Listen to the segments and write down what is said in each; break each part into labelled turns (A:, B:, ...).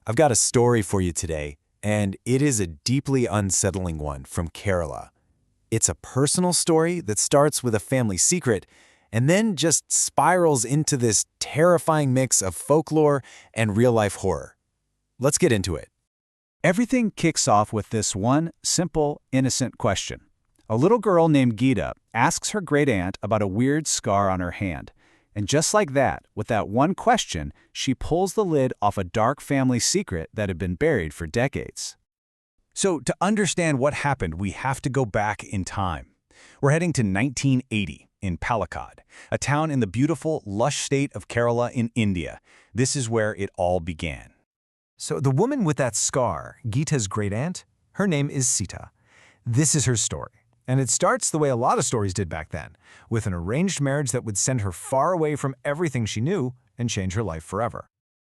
A: I've got a story for you today, and it is a deeply unsettling one from Kerala. It's a personal story that starts with a family secret and then just spirals into this terrifying mix of folklore and real-life horror. Let's get into it.
B: Everything kicks off with this one simple, innocent question. A little girl named Geeta asks her great-aunt about a weird scar on her hand. And just like that, with that one question, she pulls the lid off a dark family secret that had been buried for decades. So, to understand what happened, we have to go back in time. We're heading to 1980 in Palakkad, a town in the beautiful, lush state of Kerala in India. This is where it all began.
C: So the woman with that scar, Geeta's great-aunt, her name is Sita. This is her story. And it starts the way a lot of stories did back then, with an arranged marriage that would send her far away from everything she knew and change her life forever.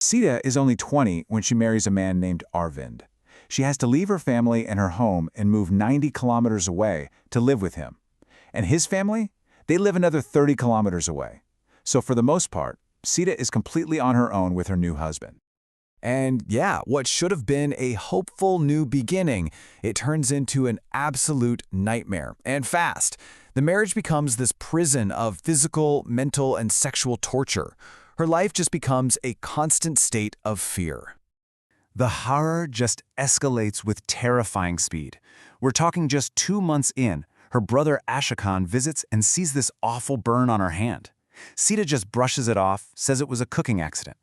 B: Sita is only 20 when she marries a man named Arvind. She has to leave her family and her home and move 90 kilometers away to live with him. And his family? They live another 30 kilometers away. So for the most part, Sita is completely on her own with her new husband.
C: And yeah, what should have been a hopeful new beginning, it turns into an absolute nightmare, and fast. The marriage becomes this prison of physical, mental, and sexual torture. Her life just becomes a constant state of fear.
B: The horror just escalates with terrifying speed. We're talking just 2 months in, her brother Ashokan visits and sees this awful burn on her hand. Sita just brushes it off, says it was a cooking accident.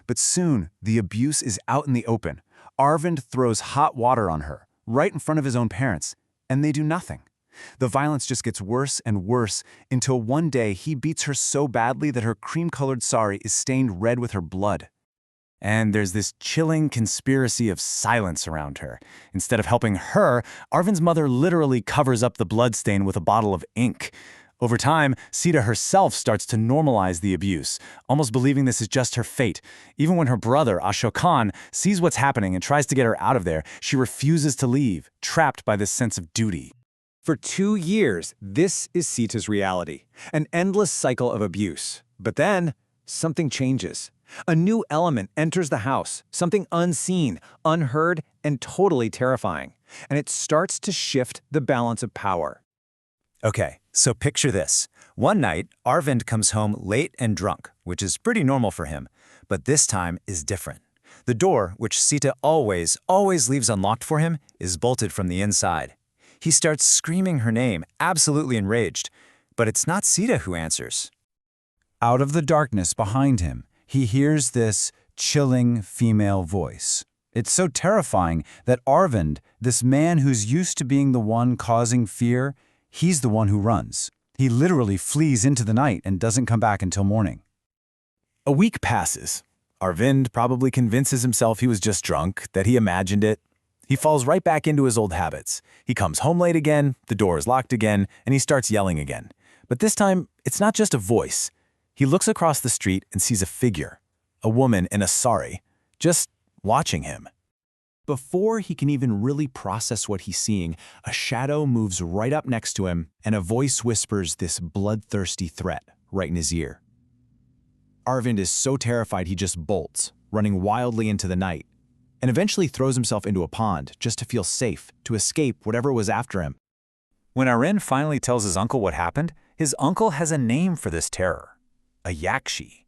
B: But soon, the abuse is out in the open. Arvind throws hot water on her, right in front of his own parents, and they do nothing. The violence just gets worse and worse until one day he beats her so badly that her cream-colored sari is stained red with her blood. And there's this chilling conspiracy of silence around her. Instead of helping her, Arvind's mother literally covers up the bloodstain with a bottle of ink. Over time, Sita herself starts to normalize the abuse, almost believing this is just her fate. Even when her brother, Ashokan, sees what's happening and tries to get her out of there, she refuses to leave, trapped by this sense of duty. For 2 years, this is Sita's reality, an endless cycle of abuse. But then, something changes. A new element enters the house, something unseen, unheard, and totally terrifying. And it starts to shift the balance of power.
A: Okay, so picture this. One night, Arvind comes home late and drunk, which is pretty normal for him, but this time is different. The door, which Sita always leaves unlocked for him, is bolted from the inside. He starts screaming her name, absolutely enraged, but it's not Sita who answers.
B: Out of the darkness behind him, he hears this chilling female voice. It's so terrifying that Arvind, this man who's used to being the one causing fear, he's the one who runs. He literally flees into the night and doesn't come back until morning.
A: A week passes. Arvind probably convinces himself he was just drunk, that he imagined it. He falls right back into his old habits. He comes home late again, the door is locked again, and he starts yelling again. But this time, it's not just a voice. He looks across the street and sees a figure, a woman in a sari, just watching him. Before he can even really process what he's seeing, a shadow moves right up next to him, and a voice whispers this bloodthirsty threat right in his ear. Arvind is so terrified he just bolts, running wildly into the night, and eventually throws himself into a pond just to feel safe, to escape whatever was after him. When Arvind finally tells his uncle what happened, his uncle has a name for this terror: a yakshi.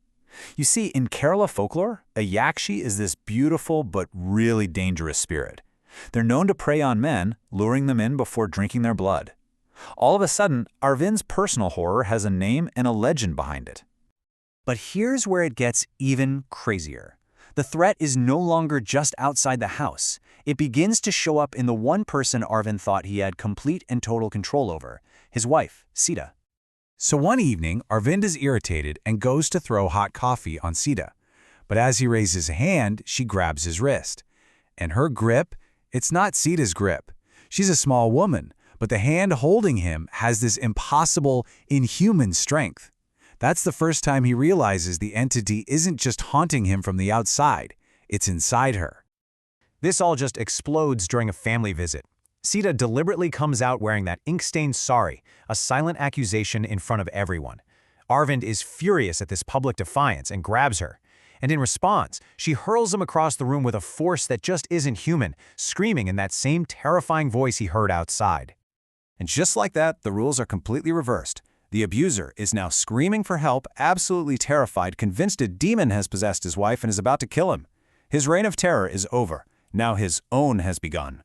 A: You see, in Kerala folklore, a yakshi is this beautiful but really dangerous spirit. They're known to prey on men, luring them in before drinking their blood. All of a sudden, Arvind's personal horror has a name and a legend behind it. But here's where it gets even crazier. The threat is no longer just outside the house. It begins to show up in the one person Arvind thought he had complete and total control over, his wife, Sita.
B: So one evening, Arvind is irritated and goes to throw hot coffee on Sita. But as he raises a hand, she grabs his wrist. And her grip, it's not Sita's grip. She's a small woman, but the hand holding him has this impossible, inhuman strength. That's the first time he realizes the entity isn't just haunting him from the outside, it's inside her.
C: This all just explodes during a family visit. Sita deliberately comes out wearing that ink-stained sari, a silent accusation in front of everyone. Arvind is furious at this public defiance and grabs her.
B: and in response, she hurls him across the room with a force that just isn't human, screaming in that same terrifying voice he heard outside.
C: And just like that, the rules are completely reversed. The abuser is now screaming for help, absolutely terrified, convinced a demon has possessed his wife and is about to kill him. His reign of terror is over. Now his own has begun.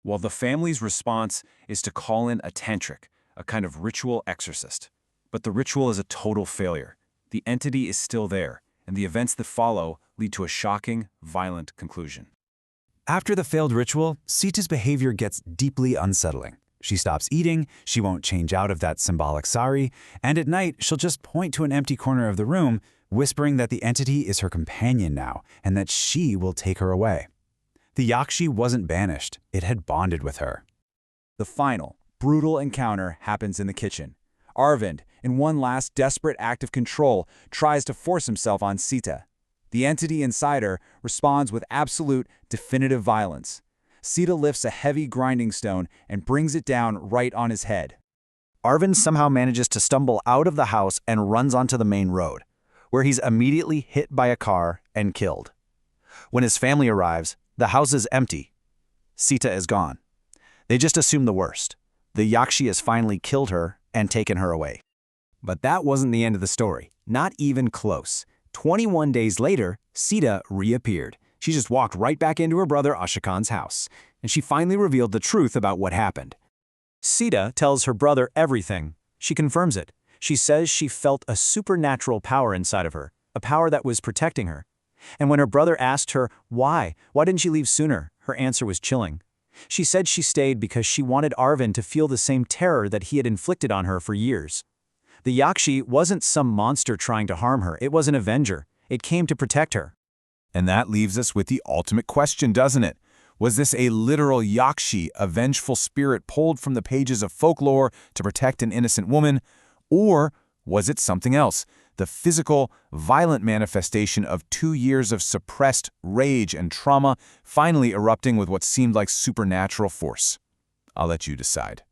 C: While the family's response is to call in a tantric, a kind of ritual exorcist. But the ritual is a total failure. The entity is still there, and the events that follow lead to a shocking, violent conclusion.
B: After the failed ritual, Sita's behavior gets deeply unsettling. She stops eating, she won't change out of that symbolic sari, and at night she'll just point to an empty corner of the room, whispering that the entity is her companion now and that she will take her away. The Yakshi wasn't banished, it had bonded with her.
C: The final, brutal encounter happens in the kitchen. Arvind, in one last desperate act of control, tries to force himself on Sita. The entity inside her responds with absolute, definitive violence. Sita lifts a heavy grinding stone and brings it down right on his head.
B: Arvind somehow manages to stumble out of the house and runs onto the main road, where he's immediately hit by a car and killed. When his family arrives, the house is empty. Sita is gone. They just assume the worst. The Yakshi has finally killed her and taken her away. But that wasn't the end of the story. Not even close. 21 days later, Sita reappeared. She just walked right back into her brother Ashokan's house, and she finally revealed the truth about what happened. Sita tells her brother everything. She confirms it. She says she felt a supernatural power inside of her, a power that was protecting her. And when her brother asked her why didn't she leave sooner, her answer was chilling. She said she stayed because she wanted Arvind to feel the same terror that he had inflicted on her for years. The Yakshi wasn't some monster trying to harm her, it was an avenger. It came to protect her.
A: And that leaves us with the ultimate question, doesn't it? Was this a literal Yakshi, a vengeful spirit pulled from the pages of folklore to protect an innocent woman? Or was it something else? The physical, violent manifestation of 2 years of suppressed rage and trauma finally erupting with what seemed like supernatural force? I'll let you decide.